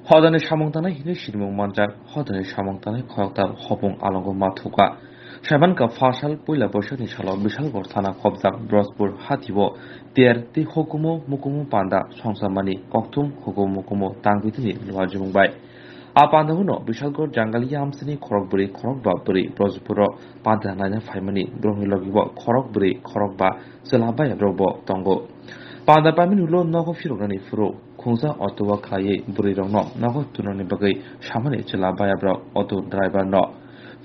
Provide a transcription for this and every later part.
হদানে সামংতানাय hini shirmung manjak হদানে সামংতানাय খয়কতার হপং আলঙ্গ মাথুকা সাইবানকা ফাসাল পয়লা বৈশাখনি সালাव বিশালগড় থানা খবজাক ব্রজপুর হাতিব তের তি হকুমো মুকুমো পান্ডা সংসারমানি ককথুম হকুম মুকুমো তাংবিতিনি লুয়াজুমবাই आ पान्दाहुनो बिशालगढ़ जांगालिया आमसिनी खरकबुरी खरकबाबुरी ब्रजपुर पान्दा नायना फाइमानि ब्रह्मिलगिबो खरकबुरी खरकबा सोलाबाय ब्रबो तंगो पान्दा पामिनि उलो नगो फिरगनानि फुरो खुंजा अटोवा खायै बुरि रंनो नगो तुननि बगै सामानि सोलाबाय ब्र अटो ड्राइभार न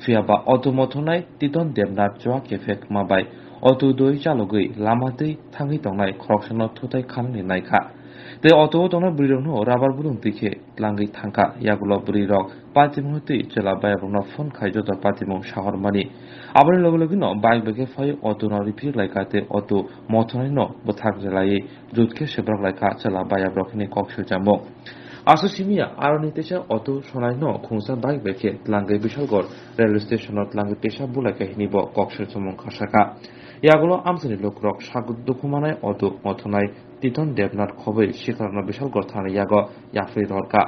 फियाबा अटो मथनाय तितन देबनाथ जवा केफे माबाय अटो दय चालगै लामादै थाङै तंनाय खरकसनो थुथाय खाननि नायखा ते अटो तंना बुरि रंनो राबार बुदुं दिखे लांगै थांखा यागुलो बुरि रक पातिमुहति सोलाबाय ब्रनो फन खायजो द पातिमु शहरमानि आबार लगलगिनो बाइक बेके फाय अटो न रिपिर लायकाते अटो मथनाय न बथाक जलायै जुतके सेब्रक लायका सोलाबाय ब्रखनि कक्सु जामो आसु सिमिया आरनितेसा अटो सनाय न खुंसा बाइक बेके लांगै बिशालगढ़ रेलवे स्टेशनत लांगै पेशा बुलायका हिनिबो कक्सु जमो खासाका यागुलो आमसनि लोकरक सागुद दुखुमानाय अटो मथनाय तितन देबनाथ खबै शिखरन बिशालगढ़ थाना याग याफ्रि दरका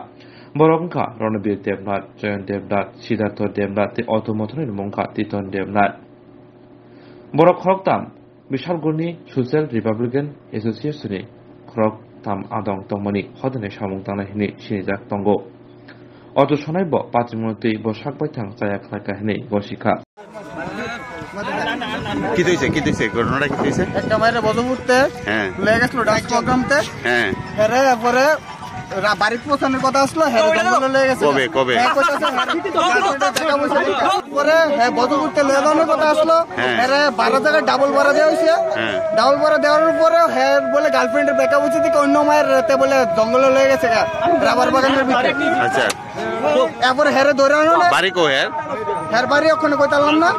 बरंखा रणबीर देबनाथ जयन देबनाथ सिद्धार्थ देबनाथ ते अटो मथनाय मुंखा तितन देबनाथ बर खरकताम बिशालगढ़नि ससियेल रिपाब्लिकान एसोसिएशननि खरकताम आदं तंमनि हदने सामुंतानाय हिनि सिनिजाक तंगो अटो सनायबो पातिमुहति बसाकबाय थां जाया खायका हिनि गसिखा কি দিছে ঘটনাটা কি দিছে একটা মাইরে বদমুরতে লেগে গেছিল ডান্স প্রোগ্রামতে হেরে পরে বাড়ি পৌঁছানোর কথা আসলো হেরে জঙ্গলে লেগে গেছে কবে পরে হ্যাঁ বদমুরতে লেগে যাওয়ার কথা আসলো হেরে 12 জায়গায় ডাবল ভাড়া দেওয়া হয়েছে ডাবল ভাড়া দেওয়ার পরে হ্যাঁ বলে গার্লফ্রেন্ডের ব্রেকআপ হয়েছে দিকে অন্য মায়ের রাতে বলে জঙ্গলে লেগে গেছে রাবার বাগানের ভিতরে আচ্ছা এরপরে হেরে ধরে আনো না বাড়ি কো হের বাড়ি ওখানে কইতালাম না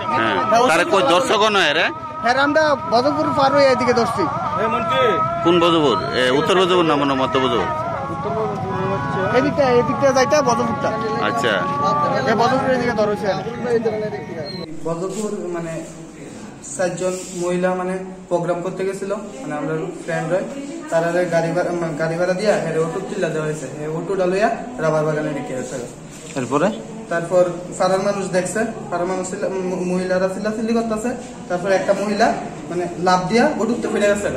তারে কই দর্শক না হেরে হের আমরা বদরপুর পার হয়ে এদিকে ধরছি কোন বদরপুর উত্তর বদরপুর না মধ্য বদরপুর এদিকটা যাইতা বদরপুরটা আচ্ছা এই বদরপুর এদিকে ধরছে বদরপুর মানে 7 জন মহিলা মানে প্রোগ্রাম করতে গেছিল মানে আমরা ফ্রেন্ড হয় তারা গাড়ি ভাড়া দিয়া হেরে অটো তুলে দেওয়া হয়েছে অটো ডালইয়া রাবার বাগানে রেখে গেছে এরপরে তারপর ফারার মানুষ দেখছে ফারার মানুষ মহিলারা চিল্লাচিল্লি করতেছে তারপর একটা মহিলা মানে লাভ দিয়া অটোতে ফিরে গেছে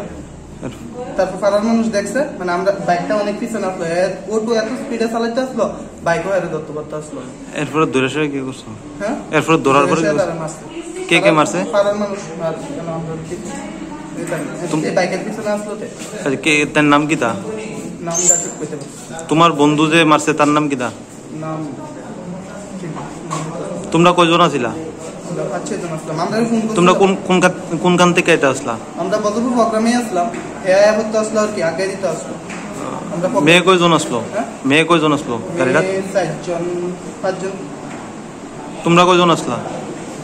তারপর ফারার মানুষ দেখছে মানে আমরা বাইকটা অনেক পিছনে আসলো অটো এত স্পিডে চালাইতে আসলো বাইকও হেরে ধরতে করতে আসলো এরপরে দৌড়ে সরে কি করছো হ্যাঁ এরপরে দৌড়ার পরে কে মারছে ফারার মানুষ আর কেন আমরা এই বাইকের পিছনে আসলো কে তার নাম কি তা নামটা ঠিক কইতে পারছি তোমার বন্ধু যে মারছে তার নাম কি তা নাম তোমরা কয়জন আছিলা তোমরা কোনখান থেকে এটা আসলা আমরা বদরপুর প্রোগ্রামে আসলাম আসলো আর কি আগে দিতে আসলো মেয়ে কয়জন আসলো গাড়িটা 5 জন তোমরা কয়জন আসলা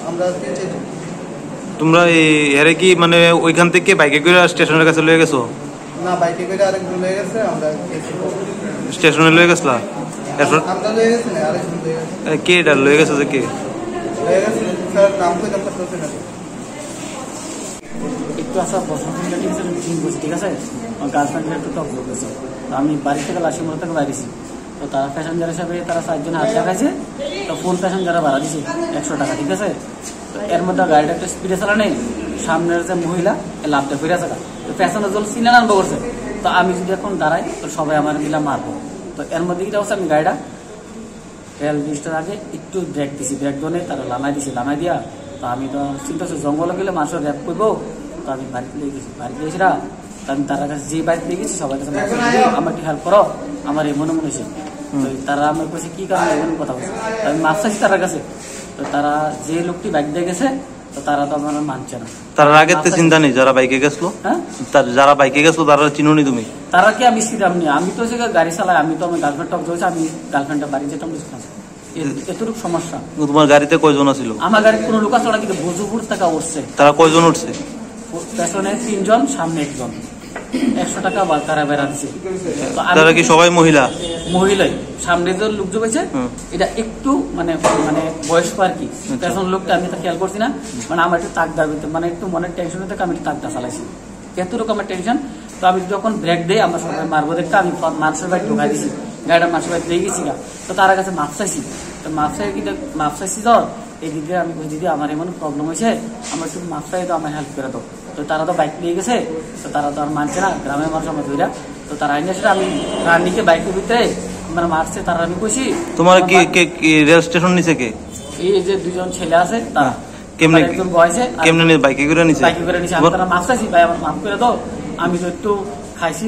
আমরা তোমরা এর কি মানে ওইখান থেকে বাইকে করে স্টেশনের কাছে লয়ে গেছো না বাইকে করে আরেকজন লয়ে গেছে আমরা স্টেশনে লয়ে গেছলা এরপর আমরা লয়ে গেছি না আরেকজন লয়ে গেছে কে এটা লয়ে গেছে যে কে লয়ে গেছে স্যার নাম কইতে পারতেছেন না একটু আসা বসন্তের ঠিক আছে আমার গার্লফ্রেন্ডের একটু টক ঢুকেছে তো আমি বাড়ি থেকে লাশিমোড় থেকে বাইরেছি তো তারা প্যাসেঞ্জার হিসাবে তারা 4 জন হাত দেখাইছে তো ফুল প্যাসেঞ্জারে ভাড়া দিছে 100 টাকা ঠিক আছে তো এর মধ্যে গাড়িটা একটা স্পিডে চালানে সামনের যে মহিলা লাভটা ফিরে আসা তো প্যাসেঞ্জার জল সিনে আরম্ভ করছে তো আমি যদি এখন দাঁড়াই তো সবাই আমার মিলা মারবো তো এর মধ্যে কি হচ্ছে আমি গাড়িটা রেল ব্রিজটার আগে একটু ব্রেক দিছি ব্রেক দোনে তারা লামাই দিয়া তো আমি তো চিন্তা করছি জঙ্গলে গেলে মানুষের র্যাপ করবো তো আমি বাড়িতে লেগে গেছি তো আমি তার কাছে যে বাড়িতে লেগে গেছি সবার কাছে আমার একটু হেল্প করো আমার এই মনে হয়েছে তো তারা আমার কাছে কি কারণে এমন কথা বলছে আমি মাপ চাইছি তার কাছে তো তারা যে লোকটি বাইক দিয়ে গেছে তো তারা তো আমার মানছে না তার আগে তো চিন্তা নেই যারা বাইকে গেছিল হ্যাঁ যারা বাইকে গেছিল তারা চিনুনি তুমি তারা কি আমি সিরাম নি আমি তো সে গাড়ি চালাই আমি তো আমার গার্লফ্রেন্ড টক ধরেছি আমি গার্লফ্রেন্ডটা বাড়ি যেতাম এতটুকু সমস্যা তোমার গাড়িতে কয়জন ছিল আমার গাড়ি কোনো লোক আসলো না কিন্তু বজুপুর থেকে উঠছে তারা কয়জন উঠছে পেছনে 3 জন সামনে 1 জন 100 টাকা তারা বেড়া দিচ্ছে তারা কি সবাই মহিলাই সামনে যে লোক জমেছে এটা একটু মানে বয়স্ক আর কি পেছন লোকটা আমি তো খেয়াল করছি না মানে আমার একটু তাক দাবি মানে একটু মনের টেনশনে থেকে আমি একটু তাকটা চালাইছি এত রকমের টেনশন তো আমি যখন ব্রেক দেই আমরা সবাই মারবো দেখতে আমি মানুষের বাড়ি ঢোকা দিছি গাড়িটা মানুষের বাড়িতে দিয়ে গেছি গা। তো তার কাছে মাপ চাইছি, তো মাপ চাইছি তো এই দিদি আমি ওই দিদি আমার এমন প্রবলেম হয়েছে, আমার শুধু মাপ চাই তো আমার হেল্প করে দাও। তো তারা তো বাইক নিয়ে গেছে, তো তারা তো আর মানছে না, গ্রামের মানুষ আমার ধৈরা। তো তারা আইনে সেটা আমি রানিকে বাইকের ভিতরে মানে মারছে, তারা আমি কইছি তোমার কি রেল স্টেশন নিচে কে? এই যে দুজন ছেলে আছে তারা কেমনে একজন বয়সে কেমনে বাইকে করে নিছে? বাইকে করে নিছে। আমি তারা মাপ চাইছি, ভাই আমার মাফ করে দাও, আমি তো একটু খাইছি।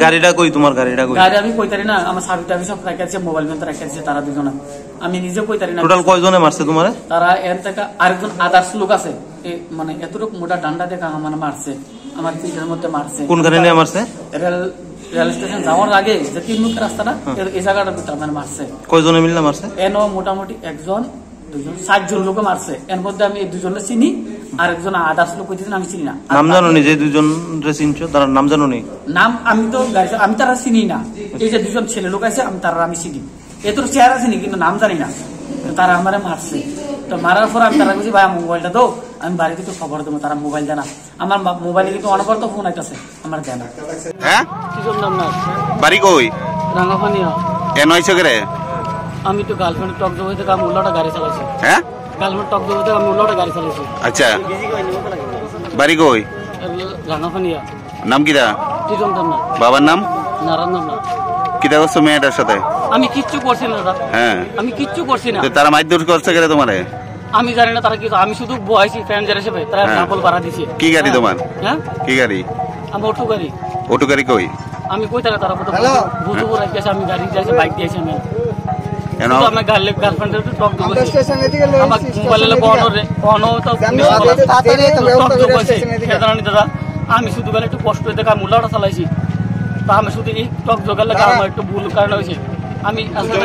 গাড়িটা কই? তোমার গাড়িটা কই? গাড়ি আমি কইতারি না, আমার সাবি টাবি সব রাখা আছে, মোবাইল ফোন রাখা আছে, তারা দুজন আমি নিজে কইতারি না। টোটাল কয়জনে মারছে তোমারে? তারা এর থেকে আরেকজন আদার্স লোক আছে, মানে এতটুকু মোটা ডান্ডা দেখা মানে মারছে, আমার পিঠের মধ্যে মারছে। কোনখানে নিয়ে মারছে? রেল স্টেশন যাওয়ার আগে যে 3 মুখ রাস্তাটা এই জায়গাটার ভিতরে মানে মারছে। কয়জনে মিললে মারছে? এনো মোটামুটি 1 জন 2 জন 7 জন লোক মারছে। এর মধ্যে আমি এই 2 জনের চিনি, আর একজন আদার্স লোক কইতেছেন আমি চিনি না। নাম জানো নি? যে 2 জন চিনছো তার নাম জানো নি? নাম আমি তো আমি তারা চিনি না। এই যে 2 জন ছেলে লোক আছে আমি তারা আমি চিনি, এত চেহারা চিনি কিন্তু নাম জানি না। তারা আমারে মারছে, তো মারার পর আমি তারা বলছি ভাই মোবাইলটা দাও, আমি বাড়িতে একটু খবর দেবো। তারা মোবাইল দেয় না, আমার মোবাইলে কিন্তু অনবরত ফোন আইতাছে, আমার দেয় না। হ্যাঁ কি নাম না বাড়ি কই? রাঙাপানিয়া। কেন হয়েছে রে? আমি তো গার্লফ্রেন্ড টক জমি থেকে আমি উল্লাটা গাড়ি চালাইছি। হ্যাঁ গার্লফ্রেন্ড টক জমি থেকে আমি উল্লাটা গাড়ি চালাইছি। আচ্ছা বাড়ি কই? রাঙাপানিয়া। নাম কিরা? টিটন নাম না। বাবার নাম? নারায়ণ নাম না। কিটা করছো মেয়েটার সাথে? আমি কিচ্ছু করছি না দাদা, হ্যাঁ আমি কিচ্ছু করছি না। তো তারা মারধর করছে কেন তোমারে? আমি জানি না তারা কি, আমি শুধু বয়সী প্যাসেঞ্জার হিসেবে তারা হ্যাঁ। ডাবল ভাড়া দিছে। কি গাড়ি তোমার? হ্যাঁ কি গাড়ি? আমি অটো গাড়ি। অটো গাড়ি কই? আমি কই তারা তারা বুধপুর আসছে, আমি গাড়ি যাইছে, বাইক দিয়েছি আমি। কেন? শুধু আমার গার্লফ্রেন্ডের একটু টক আমরা দিয়েছি, স্টেশনে থেকে লই আমার আসছি, মোবাইলে স্টেশনে কোনো তো আমি ওদের তাড়াতাড়ি তো ব্যবস্থা করে স্টেশনে থেকে। দাদা আমি শুধু গেলে একটু কষ্ট হইতে কারণ মুলাটা চালাইছি, তা আমি শুধু এই টক জোগাড় লাগে আমার একটু ভুল কারণ হয়েছে। আমি আসলে